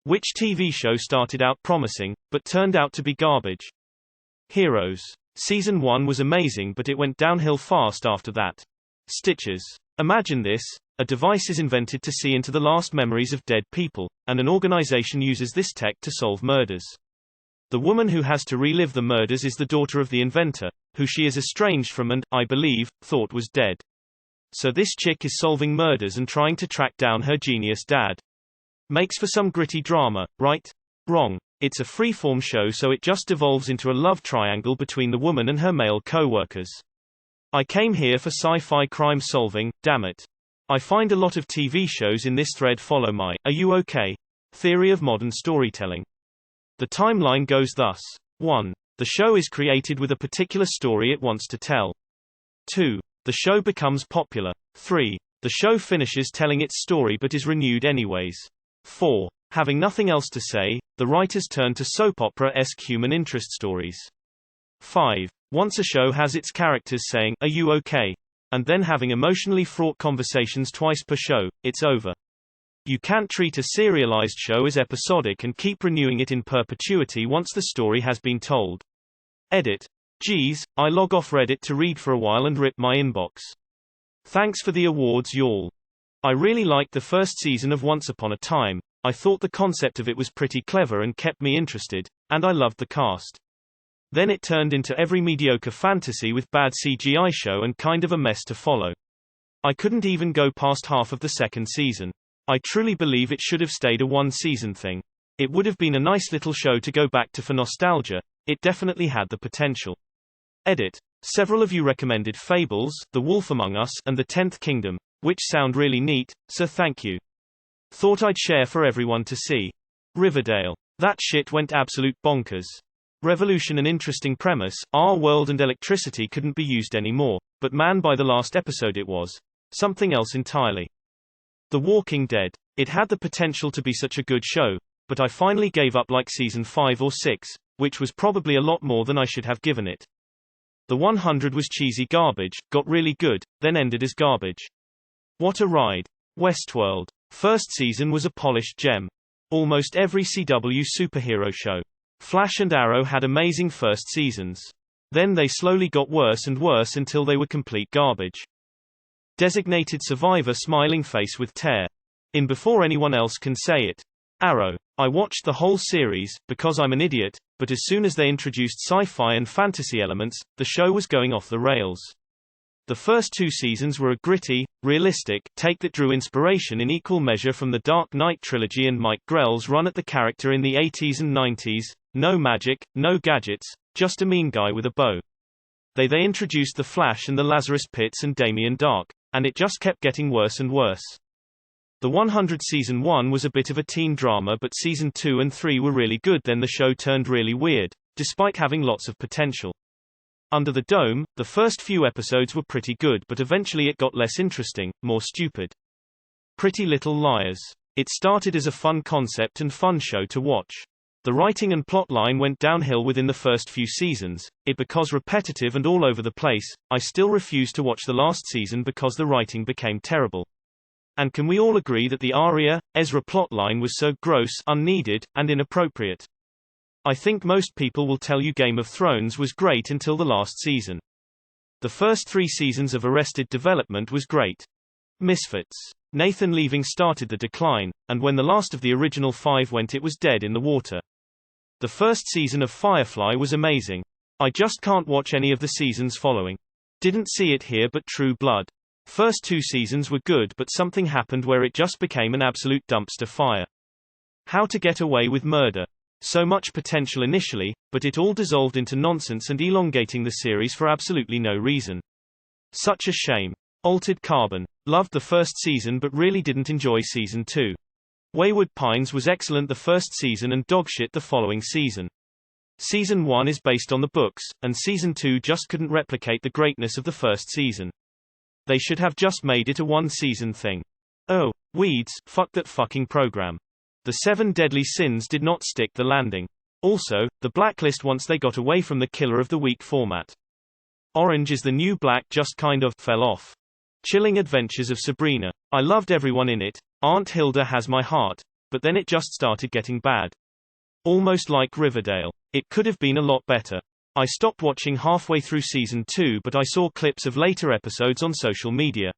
Which TV show started out promising, but turned out to be garbage? Heroes. Season 1 was amazing but it went downhill fast after that. Stitches. Imagine this, a device is invented to see into the last memories of dead people, and an organization uses this tech to solve murders. The woman who has to relive the murders is the daughter of the inventor, who she is estranged from and, I believe, thought was dead. So this chick is solving murders and trying to track down her genius dad. Makes for some gritty drama, right? Wrong. It's a free-form show so it just devolves into a love triangle between the woman and her male co-workers. I came here for sci-fi crime solving, damn it. I find a lot of TV shows in this thread follow my "Are you okay?" theory of modern storytelling. The timeline goes thus. 1. The show is created with a particular story it wants to tell. 2. The show becomes popular. 3. The show finishes telling its story but is renewed anyways. 4. Having nothing else to say, the writers turn to soap opera-esque human interest stories. 5. Once a show has its characters saying, "Are you okay?" and then having emotionally fraught conversations twice per show, it's over. You can't treat a serialized show as episodic and keep renewing it in perpetuity once the story has been told. Edit. Geez, I log off Reddit to read for a while and rip my inbox. Thanks for the awards y'all. I really liked the first season of Once Upon a Time. I thought the concept of it was pretty clever and kept me interested, and I loved the cast. Then it turned into every mediocre fantasy with bad CGI show and kind of a mess to follow. I couldn't even go past half of the second season. I truly believe it should have stayed a one-season thing. It would have been a nice little show to go back to for nostalgia. It definitely had the potential. Edit. Several of you recommended Fables, The Wolf Among Us, and The 10th Kingdom, which sound really neat, so thank you. Thought I'd share for everyone to see. Riverdale. That shit went absolute bonkers. Revolution and interesting premise, our world and electricity couldn't be used anymore, but man, by the last episode it was something else entirely. The Walking Dead. It had the potential to be such a good show, but I finally gave up like season 5 or 6, which was probably a lot more than I should have given it. The 100 was cheesy garbage, got really good, then ended as garbage. What a ride. Westworld. First season was a polished gem. Almost every CW superhero show. Flash and Arrow had amazing first seasons. Then they slowly got worse and worse until they were complete garbage. Designated Survivor smiling face with tear. In before anyone else can say it. Arrow. I watched the whole series, because I'm an idiot, but as soon as they introduced sci-fi and fantasy elements, the show was going off the rails. The first 2 seasons were a gritty, realistic take that drew inspiration in equal measure from the Dark Knight trilogy and Mike Grell's run at the character in the 80s and 90s, no magic, no gadgets, just a mean guy with a bow. They introduced the Flash and the Lazarus Pits and Damien Dark, and it just kept getting worse and worse. The 100 season 1 was a bit of a teen drama but season 2 and 3 were really good, then the show turned really weird, despite having lots of potential. Under the Dome, the first few episodes were pretty good but eventually it got less interesting, more stupid. Pretty Little Liars. It started as a fun concept and fun show to watch. The writing and plotline went downhill within the first few seasons, it became repetitive and all over the place. I still refuse to watch the last season because the writing became terrible. And can we all agree that the Arya, Ezra plotline was so gross, unneeded, and inappropriate? I think most people will tell you Game of Thrones was great until the last season. The first 3 seasons of Arrested Development was great. Misfits. Nathan leaving started the decline, and when the last of the original 5 went it was dead in the water. The first season of Firefly was amazing. I just can't watch any of the seasons following. Didn't see it here but True Blood. First 2 seasons were good but something happened where it just became an absolute dumpster fire. How to Get Away with Murder. So much potential initially, but it all dissolved into nonsense and elongating the series for absolutely no reason. Such a shame. Altered Carbon. Loved the first season but really didn't enjoy season 2. Wayward Pines was excellent the first season and dogshit the following season. Season 1 is based on the books, and season 2 just couldn't replicate the greatness of the first season. They should have just made it a one-season thing. Oh, Weeds, fuck that fucking program. The 7 Deadly Sins did not stick the landing. Also, the Blacklist once they got away from the Killer of the Week format. Orange is the New Black just kind of fell off. Chilling Adventures of Sabrina. I loved everyone in it. Aunt Hilda has my heart. but then it just started getting bad. Almost like Riverdale. It could have been a lot better. I stopped watching halfway through season 2, but I saw clips of later episodes on social media.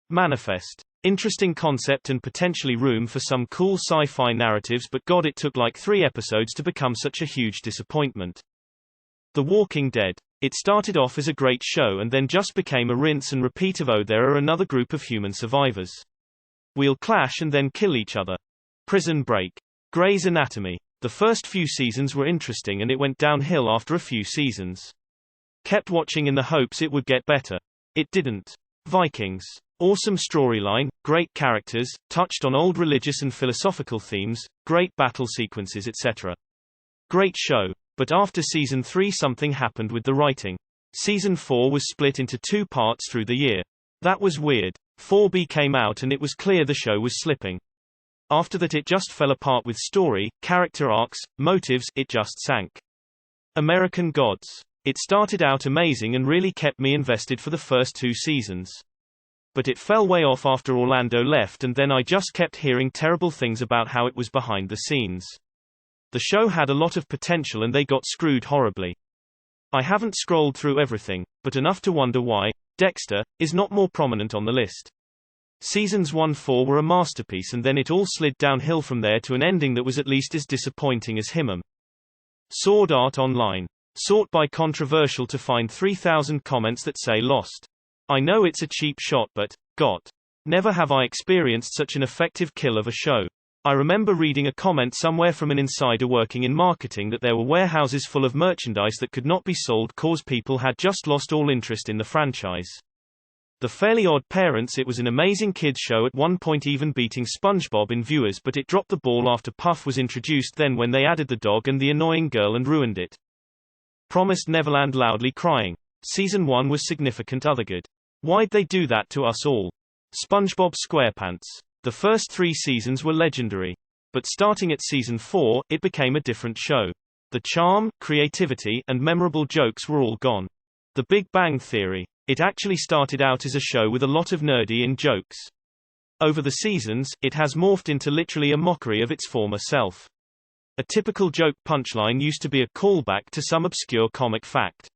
Manifest. Interesting concept and potentially room for some cool sci-fi narratives, but God, it took like 3 episodes to become such a huge disappointment. The Walking Dead. It started off as a great show and then just became a rinse and repeat of, oh, there are another group of human survivors. We'll clash and then kill each other. Prison Break. Grey's Anatomy. The first few seasons were interesting and it went downhill after a few seasons. Kept watching in the hopes it would get better. It didn't. Vikings. Awesome storyline, great characters, touched on old religious and philosophical themes, great battle sequences, etc. Great show. But after season 3 something happened with the writing. Season 4 was split into 2 parts through the year. That was weird. 4B came out and it was clear the show was slipping. After that it just fell apart with story, character arcs, motives, it just sank. American Gods. It started out amazing and really kept me invested for the first 2 seasons. But it fell way off after Orlando left, and then I just kept hearing terrible things about how it was behind the scenes. The show had a lot of potential and they got screwed horribly. I haven't scrolled through everything, but enough to wonder why Dexter is not more prominent on the list. Seasons 1-4 were a masterpiece and then it all slid downhill from there to an ending that was at least as disappointing as Himmum. Sword Art Online. Sort by controversial to find 3,000 comments that say lost. I know it's a cheap shot, but, God. Never have I experienced such an effective kill of a show. I remember reading a comment somewhere from an insider working in marketing that there were warehouses full of merchandise that could not be sold cause people had just lost all interest in the franchise. The Fairly Odd Parents. It was an amazing kids show, at one point even beating SpongeBob in viewers, but it dropped the ball after Puff was introduced, then when they added the dog and the annoying girl, and ruined it. Promised Neverland. Loudly crying. Season 1 was significant other good. Why'd they do that to us all? Spongebob Squarepants. The first 3 seasons were legendary. But starting at season 4, it became a different show. The charm, creativity, and memorable jokes were all gone. The Big Bang Theory. It actually started out as a show with a lot of nerdy-in jokes. Over the seasons, it has morphed into literally a mockery of its former self. A typical joke punchline used to be a callback to some obscure comic fact.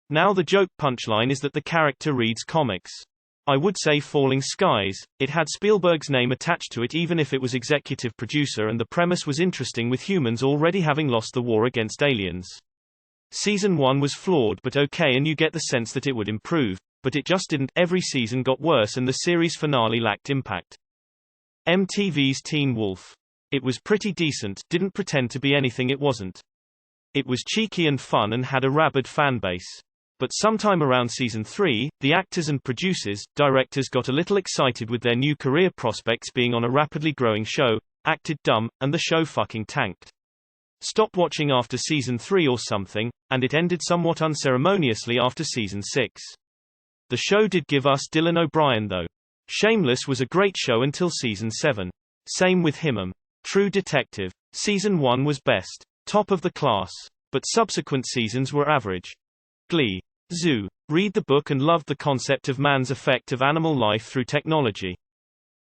Now the joke punchline is that the character reads comics. I would say Falling Skies. It had Spielberg's name attached to it even if it was executive producer, and the premise was interesting with humans already having lost the war against aliens. Season 1 was flawed but okay, and you get the sense that it would improve, but it just didn't. Every season got worse and the series finale lacked impact. MTV's Teen Wolf. It was pretty decent, didn't pretend to be anything it wasn't. It was cheeky and fun and had a rabid fanbase. But sometime around season 3, the actors and producers, directors got a little excited with their new career prospects being on a rapidly growing show, acted dumb, and the show fucking tanked. Stopped watching after season 3 or something, and it ended somewhat unceremoniously after season 6. The show did give us Dylan O'Brien though. Shameless was a great show until season 7. Same with Himmum. True Detective. Season 1 was best. Top of the class. But subsequent seasons were average. Glee. Zoo. Read the book and loved the concept of man's effect of animal life through technology.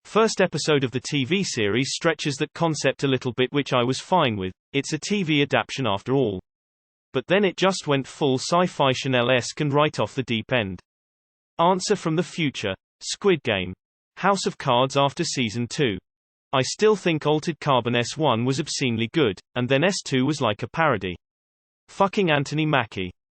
First episode of the TV series stretches that concept a little bit, which I was fine with. It's a TV adaptation after all. But then it just went full sci-fi Chanel-esque and right off the deep end. Answer from the Future. Squid Game. House of Cards after season 2. I still think Altered Carbon S1 was obscenely good, and then S2 was like a parody. Fucking Anthony Mackie.